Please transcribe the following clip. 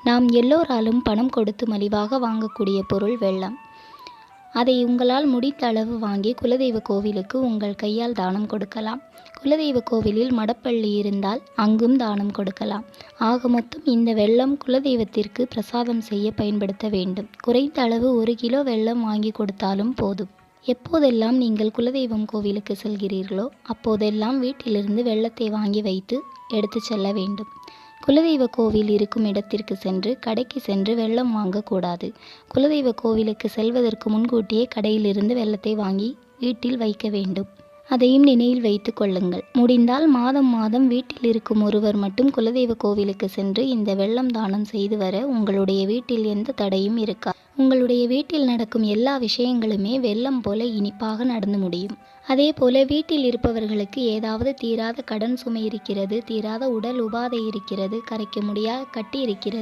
நாம் எல்லோராலும் பணம் கொடுத்து மலிவாக வாங்கக்கூடிய பொருள் வெல்லம். அதை உங்களால் முடிந்த அளவு வாங்கி குலதெய்வ கோவிலுக்கு உங்கள் கையால் தானம் கொடுக்கலாம். குலதெய்வ கோவிலில் மடப்பள்ளி இருந்தால் அங்கும் தானம் கொடுக்கலாம். ஆக மொத்தம் இந்த வெல்லம் குலதெய்வத்திற்கு பிரசாதம் செய்ய பயன்படுத்த வேண்டும். குறைந்த அளவு 1 கிலோ வெல்லம் வாங்கி கொடுத்தாலும் போதும். எப்போதெல்லாம் நீங்கள் குலதெய்வம் கோவிலுக்கு செல்கிறீர்களோ அப்போதெல்லாம் வீட்டிலிருந்து வெல்லத்தை வாங்கி வைத்து எடுத்து செல்ல வேண்டும். குலதெய்வ கோவில் இருக்கும் இடத்திற்கு சென்று கடைக்கு சென்று வெல்லம் வாங்கக்கூடாது. குலதெய்வ கோவிலுக்கு செல்வதற்கு முன்கூட்டியே கடையிலிருந்து வெல்லத்தை வாங்கி வீட்டில் வைக்க வேண்டும். அதையும் நினைவில் வைத்து கொள்ளுங்கள். முடிந்தால் மாதம் மாதம் வீட்டில் இருக்கும் ஒருவர் மட்டும் குலதெய்வ கோவிலுக்கு சென்று இந்த வெல்லம் தானம் செய்து வர உங்களுடைய வீட்டில் எந்த தடையும் இருக்காது. உங்களுடைய வீட்டில் நடக்கும் எல்லா விஷயங்களுமே வெல்லம் போல இனிப்பாக நடந்து முடியும். அதே போல வீட்டில் இருப்பவர்களுக்கு ஏதாவது தீராத கடன் சுமை இருக்கிறது, தீராத உடல் உபாதை இருக்கிறது, கரைக்க முடியாத கட்டி இருக்கிறது,